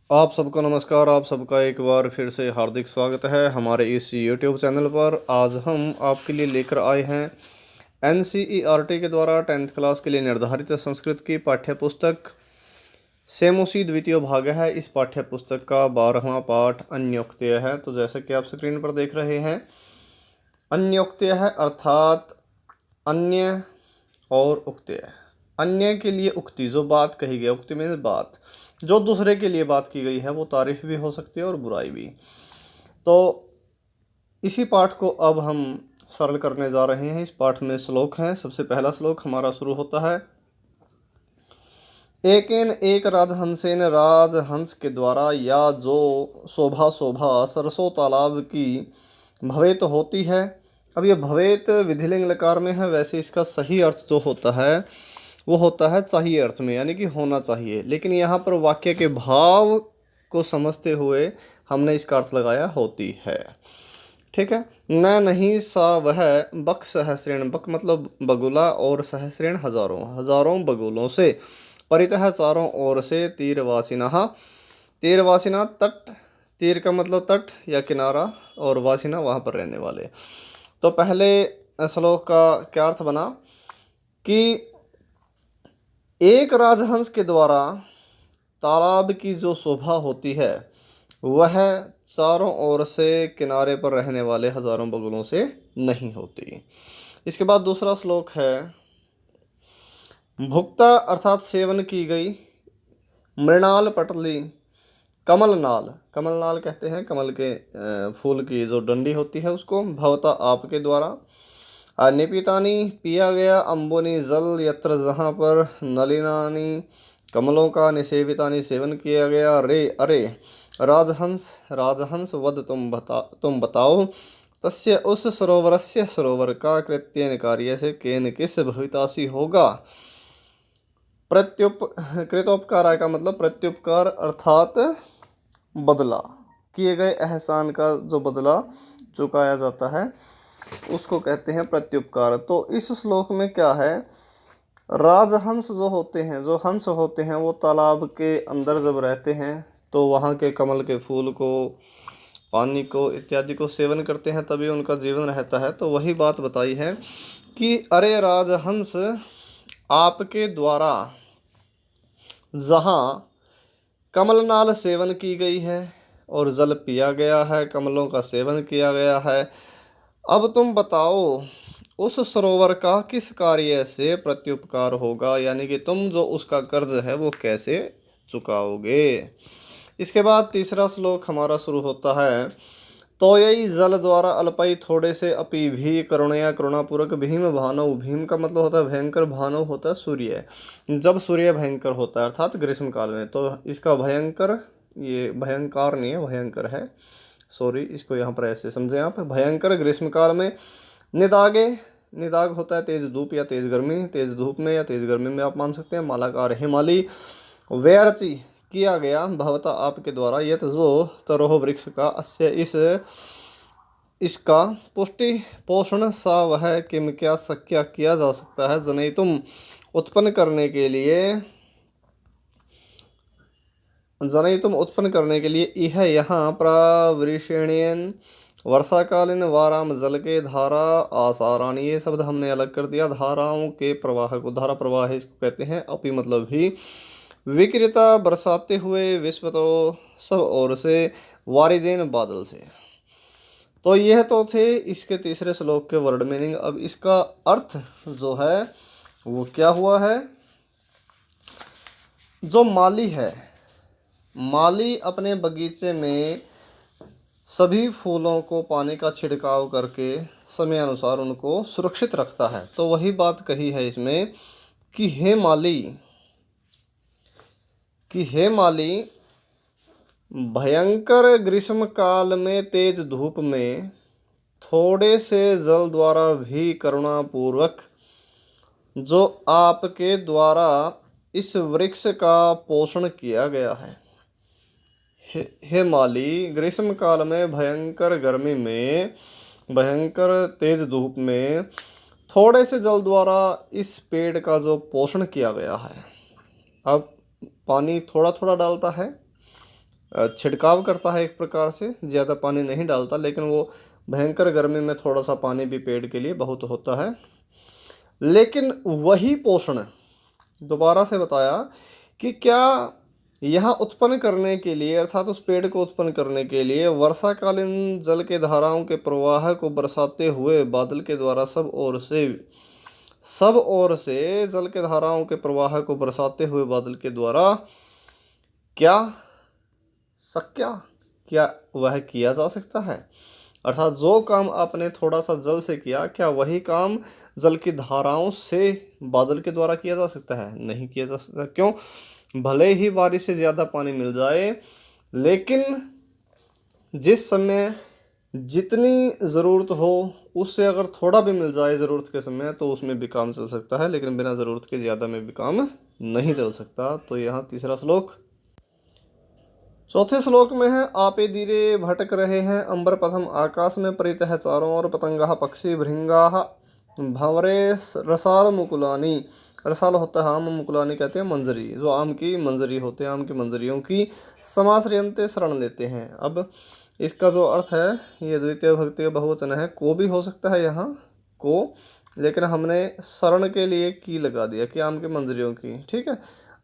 आप सबको नमस्कार। आप सबका एक बार फिर से हार्दिक स्वागत है हमारे इस YouTube चैनल पर। आज हम आपके लिए लेकर आए हैं NCERT के द्वारा 10th क्लास के लिए निर्धारित संस्कृत की पाठ्य पुस्तक सेमोसी द्वितीय भाग है। इस पाठ्य पुस्तक का 12वां पाठ अन्योक्तय है। तो जैसा कि आप स्क्रीन पर देख रहे हैं, अन्योक्तय है अर्थात अन्य और उक्तय। अन्य के लिए उक्ति, जो बात कही गई, उक्ति में बात जो दूसरे के लिए बात की गई है, वो तारीफ भी हो सकती है और बुराई भी। तो इसी पाठ को अब हम सरल करने जा रहे हैं। इस पाठ में श्लोक हैं। सबसे पहला श्लोक हमारा शुरू होता है, एकेन एक राजहंसेन, राजहंस के द्वारा या जो शोभा शोभा सरसों तालाब की भवेत होती है। अब ये भवेत विधिलिंग लकार में है, वैसे इसका सही अर्थ जो होता है वो होता है चाहिए अर्थ में, यानी कि होना चाहिए। लेकिन यहाँ पर वाक्य के भाव को समझते हुए हमने इसका अर्थ लगाया होती है। ठीक है। न नहीं सा वह बक सहस्रेण, बक मतलब बगुला, और सहस्रेण हजारों, हजारों बगुलों से, परितः चारों ओर से, तीरवासिना, तीरवासिना तट, तीर का मतलब तट या किनारा, और वासिना वहाँ पर रहने वाले। तो पहले श्लोक का क्या अर्थ बना कि एक राजहंस के द्वारा तालाब की जो शोभा होती है वह चारों ओर से किनारे पर रहने वाले हजारों बगुलों से नहीं होती। इसके बाद दूसरा श्लोक है, भुक्ता अर्थात सेवन की गई, मृणाल पटली, कमल नाल, कमल नाल कहते हैं कमल के फूल की जो डंडी होती है उसको, भवता आपके द्वारा, निपितानी पिया गया, अम्बोनी जल, यत्र जहाँ पर, नलिनानी कमलों का, निषेवितानी सेवन किया गया, रे अरे, राजहंस, राजहंस वद तुम बताओ, तस्य उस सरोवरस्य, सरोवर का, कृत्येन कार्य से, केन किस, भवितासी होगा। प्रत्युप कृतोपकार का मतलब प्रत्युपकार अर्थात बदला, किए गए एहसान का जो बदला चुकाया जाता है उसको कहते हैं प्रत्युपकार। तो इस श्लोक में क्या है, राजहंस जो होते हैं, जो हंस होते हैं, वो तालाब के अंदर जब रहते हैं तो वहाँ के कमल के फूल को, पानी को इत्यादि को सेवन करते हैं, तभी उनका जीवन रहता है। तो वही बात बताई है कि अरे राजहंस, आपके द्वारा जहाँ कमलनाल सेवन की गई है और जल पिया गया है, कमलों का सेवन किया गया है, अब तुम बताओ उस सरोवर का किस कार्य से प्रत्युपकार होगा, यानी कि तुम जो उसका कर्ज है वो कैसे चुकाओगे। इसके बाद तीसरा श्लोक हमारा शुरू होता है, तो यही जल द्वारा अल्पई थोड़े से, अपि भी करुणया करुणापूर्वक, भीम भानव, भीम का मतलब होता है भयंकर, भानव होता है सूर्य, जब सूर्य भयंकर होता है अर्थात ग्रीष्म काल में। तो इसका भयंकर, ये भयंकर नहीं है, भयंकर है, सॉरी, इसको यहाँ पर ऐसे समझें आप, भयंकर ग्रीष्म काल में, निदागे, निदाग होता है तेज धूप या तेज गर्मी, तेज धूप में या तेज गर्मी में आप मान सकते हैं, मालाकार हिमालय, व्यर्ची किया गया, भवता आपके द्वारा, यत जो तरोह वृक्ष का, अस्य इसका, पुष्टि पोषण, सा वह, किम क्या, सक्या किया जा सकता है, जनै तुम उत्पन्न करने के लिए, जनै तुम उत्पन्न करने के लिए, यह यहाँ प्रावृषणीयन, वर्षाकालीन, वाराम जल के, धारा आसाराणी, ये शब्द हमने अलग कर दिया, धाराओं के प्रवाह को, धारा प्रवाह इसको कहते हैं, अपि मतलब भी, विकृता बरसाते हुए, विश्वतो सब ओर से, वारिदेन बादल से। तो यह तो थे इसके तीसरे श्लोक के वर्ड मीनिंग। अब इसका अर्थ जो है वो क्या हुआ है, जो माली है, माली अपने बगीचे में सभी फूलों को पानी का छिड़काव करके समय अनुसार उनको सुरक्षित रखता है। तो वही बात कही है इसमें कि हे माली, भयंकर ग्रीष्म काल में तेज धूप में थोड़े से जल द्वारा भी करुणापूर्वक जो आपके द्वारा इस वृक्ष का पोषण किया गया है। हे माली, ग्रीष्म काल में भयंकर गर्मी में, भयंकर तेज धूप में थोड़े से जल द्वारा इस पेड़ का जो पोषण किया गया है, अब पानी थोड़ा थोड़ा डालता है छिड़काव करता है एक प्रकार से, ज़्यादा पानी नहीं डालता, लेकिन वो भयंकर गर्मी में थोड़ा सा पानी भी पेड़ के लिए बहुत होता है। लेकिन वही पोषण, दोबारा से बताया कि क्या यहाँ उत्पन्न करने के लिए, अर्थात उस पेड़ को उत्पन्न करने के लिए वर्षाकालीन जल के धाराओं के प्रवाह को बरसाते हुए बादल के द्वारा सब ओर से जल के धाराओं के प्रवाह को बरसाते हुए बादल के द्वारा क्या सक्या, क्या वह किया जा सकता है? अर्थात जो काम आपने थोड़ा सा जल से किया, क्या वही काम जल की धाराओं से बादल के द्वारा किया जा सकता है? नहीं किया जा सकता। क्यों? भले ही बारिश से ज़्यादा पानी मिल जाए, लेकिन जिस समय जितनी ज़रूरत हो उससे अगर थोड़ा भी मिल जाए ज़रूरत के समय, तो उसमें भी काम चल सकता है, लेकिन बिना ज़रूरत के ज़्यादा में भी काम नहीं चल सकता। तो यहाँ तीसरा श्लोक। चौथे श्लोक में है, आपे धीरे भटक रहे हैं अंबर पथम, आकाश में परित है चारों ओर पतंगा पक्षी भृंगा भंवरे रसाल मुकुलानी। रसाल होता है आम, मुकुलानी कहते हैं मंजरी, जो आम की मंजरी होते हैं, आम की मंजरियों की समाश्रयन्ते शरण लेते हैं। अब इसका जो अर्थ है, ये द्वितीय भक्ति का बहुवचन है, को भी हो सकता है यहाँ को, लेकिन हमने शरण के लिए की लगा दिया कि आम की मंजरियों की, ठीक है।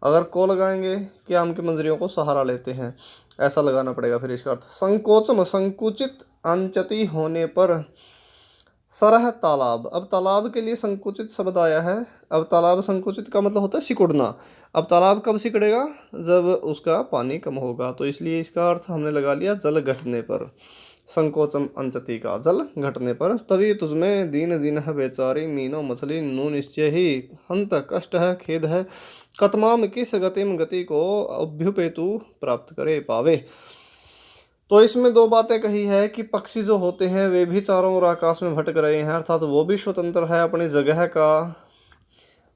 अगर को लगाएंगे कि आम की मंजरियों को सहारा लेते हैं, ऐसा लगाना पड़ेगा। फिर इसका अर्थ संकोचम, संकुचित अंचति होने पर सरह तालाब। अब तालाब के लिए संकुचित शब्द आया है। अब तालाब संकुचित का मतलब होता है सिकुड़ना। अब तालाब कब सिकुड़ेगा? जब उसका पानी कम होगा। तो इसलिए इसका अर्थ हमने लगा लिया जल घटने पर, संकोचम अंचति का जल घटने पर। तभी तुझमें दीन दीन है बेचारी, मीनो मछली नू निश्चय ही, हंत कष्ट है खेद है, कतमाम किस गतिम गति को अभ्युपेतु प्राप्त करे पावे। तो इसमें दो बातें कही है कि पक्षी जो होते हैं वे भी चारों ओर आकाश में भटक रहे हैं, अर्थात वो भी स्वतंत्र है, अपनी जगह का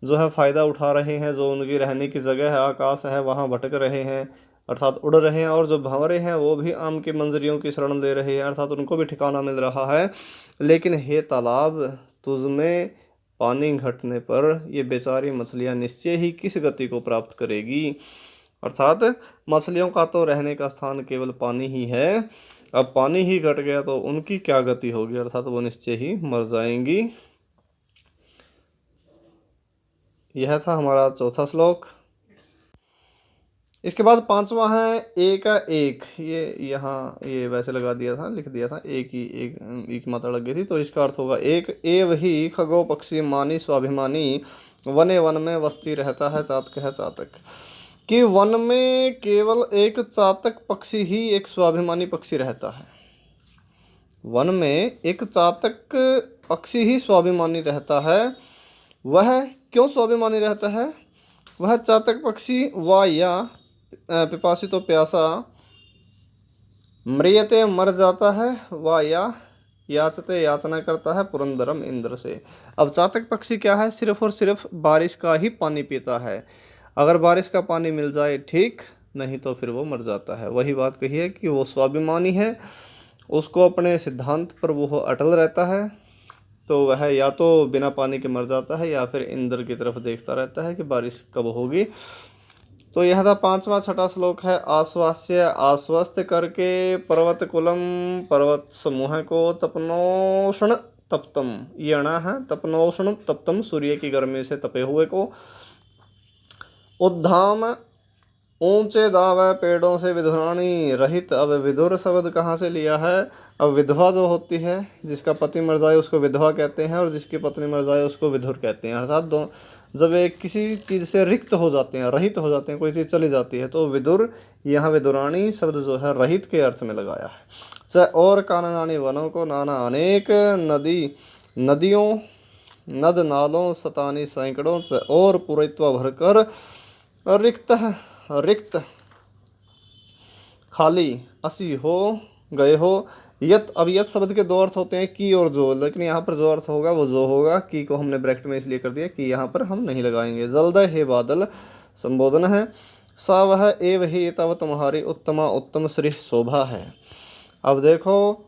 जो है फायदा उठा रहे हैं। जो उनकी रहने की जगह है आकाश है, वहाँ भटक रहे हैं, अर्थात उड़ रहे हैं। और जो भंवरे हैं वो भी आम की मंजरियों की शरण ले रहे हैं, अर्थात उनको भी ठिकाना मिल रहा है। लेकिन हे तालाब, तुझमें पानी घटने पर ये बेचारी मछलियाँ निश्चय ही किस गति को प्राप्त करेगी। अर्थात मछलियों का तो रहने का स्थान केवल पानी ही है। अब पानी ही घट गया तो उनकी क्या गति होगी, अर्थात वो निश्चय ही मर जाएंगी। यह था हमारा चौथा श्लोक। इसके बाद पांचवा है एक का एक। ये यहाँ ये वैसे लगा दिया था, लिख दिया था एक ही, एक मात्रा लग गई थी, तो इसका अर्थ होगा एक एव ही खगो पक्षी मानी स्वाभिमानी, वने वन में वस्ती रहता है चातक है चातक। कि वन में केवल एक चातक पक्षी ही एक स्वाभिमानी पक्षी रहता है। वन में एक चातक पक्षी ही स्वाभिमानी रहता है। वह क्यों स्वाभिमानी रहता है? वह चातक पक्षी या पिपासी तो प्यासा, म्रियते मर जाता है, या याचते याचना करता है पुरंदरम इंद्र से। अब चातक पक्षी क्या है? सिर्फ और सिर्फ बारिश का ही पानी पीता है। अगर बारिश का पानी मिल जाए ठीक, नहीं तो फिर वो मर जाता है। वही बात कही है कि वो स्वाभिमानी है, उसको अपने सिद्धांत पर वो अटल रहता है। तो वह या तो बिना पानी के मर जाता है, या फिर इंद्र की तरफ देखता रहता है कि बारिश कब होगी। तो यह था पांचवा। छठा श्लोक है, आश्वास्य, आश्वस्त करके पर्वत कुलम, पर्वत समूह को तपनोषण तप्तम, ये अणा है, तपनोषण तप्तम, सूर्य की गर्मी से तपे हुए को, उद्धाम ऊंचे दाव पेड़ों से विधुरानी रहित। अब विधुर शब्द कहाँ से लिया है? अब विधवा जो होती है, जिसका पति मर जाए उसको विधवा कहते हैं, और जिसकी पत्नी मर जाए उसको विधुर कहते हैं। अर्थात दो, जब एक किसी चीज़ से रिक्त हो जाते हैं, रहित हो जाते हैं, कोई चीज़ चली जाती है, तो विधुर, यहाँ विधुरानी शब्द जो है रहित के अर्थ में लगाया है। चाहे और काननानी वनों को, नाना अनेक नदियों नद नालों शतानी सैकड़ों, और पुरैत्वा भरकर रिक्त खाली असी हो गए हो। यत, अब यत शब्द के दो अर्थ होते हैं, की और जो, लेकिन यहाँ पर जो अर्थ होगा वो जो होगा। की को हमने ब्रैकेट में इसलिए कर दिया कि यहाँ पर हम नहीं लगाएंगे। जल्द हे बादल संबोधन है। सा वह एव ही तब तुम्हारी उत्तमा उत्तम श्री शोभा है। अब देखो,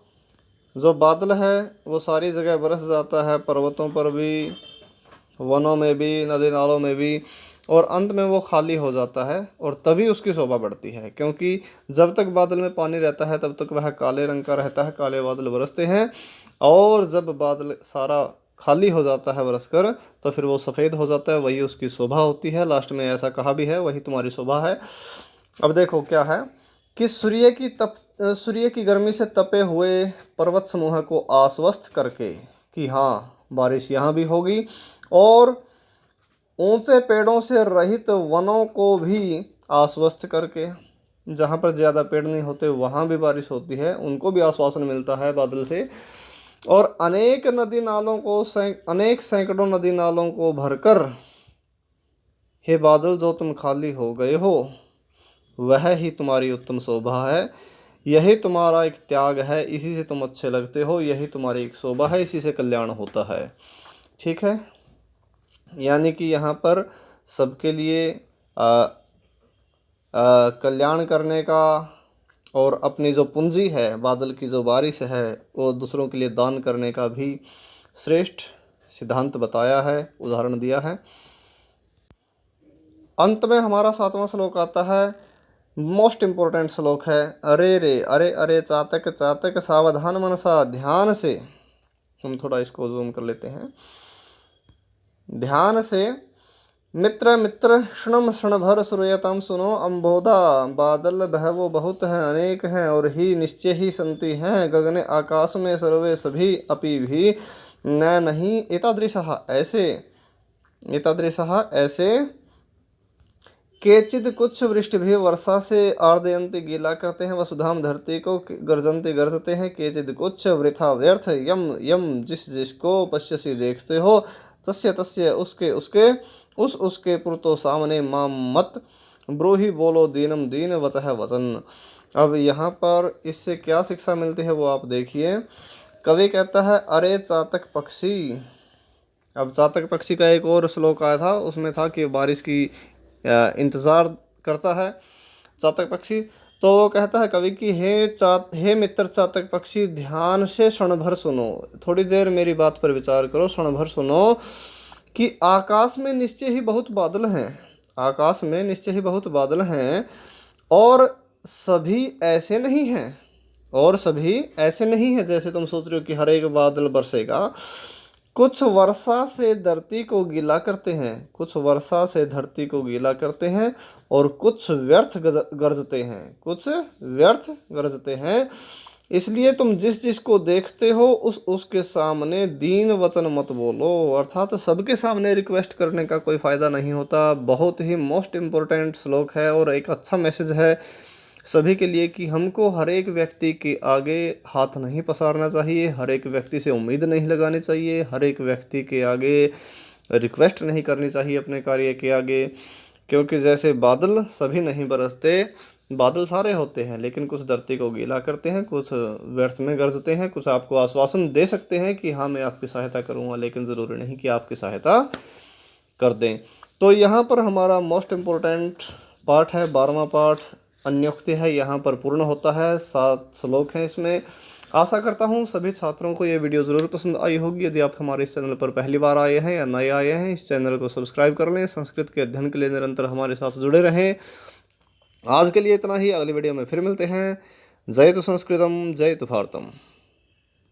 जो बादल है वो सारी जगह बरस जाता है, पर्वतों पर भी, वनों में भी, नदी नालों में भी। और अंत में वो खाली हो जाता है और तभी उसकी शोभा बढ़ती है। क्योंकि जब तक बादल में पानी रहता है तब तक वह काले रंग का रहता है, काले बादल बरसते हैं, और जब बादल सारा खाली हो जाता है बरसकर तो फिर वो सफ़ेद हो जाता है, वही उसकी शोभा होती है। लास्ट में ऐसा कहा भी है, वही तुम्हारी शोभा है। अब देखो क्या है कि सूर्य की गर्मी से तपे हुए पर्वत समूह को आश्वस्त करके कि हाँ बारिश यहाँ भी होगी, और ऊंचे पेड़ों से रहित वनों को भी आश्वस्त करके, जहाँ पर ज़्यादा पेड़ नहीं होते वहाँ भी बारिश होती है, उनको भी आश्वासन मिलता है बादल से। और अनेक सैकड़ों नदी नालों को भरकर, हे बादल जो तुम खाली हो गए हो, वह ही तुम्हारी उत्तम शोभा है, यही तुम्हारा एक त्याग है, इसी से तुम अच्छे लगते हो, यही तुम्हारी एक शोभा है, इसी से कल्याण होता है। ठीक है, यानी कि यहाँ पर सबके लिए कल्याण करने का और अपनी जो पूंजी है बादल की जो बारिश है वो दूसरों के लिए दान करने का भी श्रेष्ठ सिद्धांत बताया है, उदाहरण दिया है। अंत में हमारा 7वां श्लोक आता है, मोस्ट इम्पोर्टेंट श्लोक है। अरे रे अरे अरे चातक चातक सावधान मनसा, ध्यान से, हम थोड़ा इसको जूम कर लेते हैं, ध्यान से, मित्र मित्र क्षण क्षण भर श्रूयताम, सुनो अम्बोधा, बादल बहवो बहुत हैं, अनेक हैं, और ही निश्चय ही संति हैं, गगने आकाश में सर्वे सभी, अपि भी न नहीं, एतादृशः ऐसे केचिद कुछ वृष्टि भी वर्षा से आर्दयन्ति, गीला करते हैं, वसुधाम धरती को, गर्जन्ति गरजते हैं, केचिद कुछ वृथा व्यर्थ, यम यम जिस जिसको, पश्यसि देखते हो, तस्य तस्य उसके पुरतो सामने, माम मत ब्रूहि, बोलो दीनम दीन, वचः वचन। अब यहाँ पर इससे क्या शिक्षा मिलती है वो आप देखिए। कवि कहता है अरे चातक पक्षी। अब चातक पक्षी का एक और श्लोक आया था, उसमें था कि बारिश की इंतज़ार करता है चातक पक्षी। तो वो कहता है कवि कि हे मित्र चातक पक्षी, ध्यान से क्षण भर सुनो, थोड़ी देर मेरी बात पर विचार करो, क्षण भर सुनो कि आकाश में निश्चय ही बहुत बादल हैं, आकाश में निश्चय ही बहुत बादल हैं, और सभी ऐसे नहीं हैं, और सभी ऐसे नहीं हैं जैसे तुम सोच रहे हो कि हर एक बादल बरसेगा। कुछ वर्षा से धरती को गीला करते हैं, कुछ वर्षा से धरती को गीला करते हैं, और कुछ व्यर्थ गरजते हैं, कुछ व्यर्थ गरजते हैं। इसलिए तुम जिस जिसको देखते हो उसके सामने दीन वचन मत बोलो, अर्थात सबके सामने रिक्वेस्ट करने का कोई फ़ायदा नहीं होता। बहुत ही मोस्ट इम्पोर्टेंट श्लोक है और एक अच्छा मैसेज है सभी के लिए कि हमको हर एक व्यक्ति के आगे हाथ नहीं पसारना चाहिए, हर एक व्यक्ति से उम्मीद नहीं लगानी चाहिए, हर एक व्यक्ति के आगे रिक्वेस्ट नहीं करनी चाहिए अपने कार्य के आगे। क्योंकि जैसे बादल सभी नहीं बरसते, बादल सारे होते हैं, लेकिन कुछ धरती को गीला करते हैं, कुछ व्यर्थ में गरजते हैं, कुछ आपको आश्वासन दे सकते हैं कि हाँ मैं आपकी सहायता करूँगा, लेकिन ज़रूरी नहीं कि आपकी सहायता कर दें। तो यहाँ पर हमारा मोस्ट इम्पोर्टेंट पार्ट है 12वां पार्ट, अन्योक्ति है, यहाँ पर पूर्ण होता है। 7 श्लोक हैं इसमें। आशा करता हूँ सभी छात्रों को ये वीडियो ज़रूर पसंद आई होगी। यदि आप हमारे इस चैनल पर पहली बार आए हैं या नए आए हैं, इस चैनल को सब्सक्राइब कर लें। संस्कृत के अध्ययन के लिए निरंतर हमारे साथ जुड़े रहें। आज के लिए इतना ही, अगली वीडियो में फिर मिलते हैं। जय तु संस्कृतम, जय तु भारतम।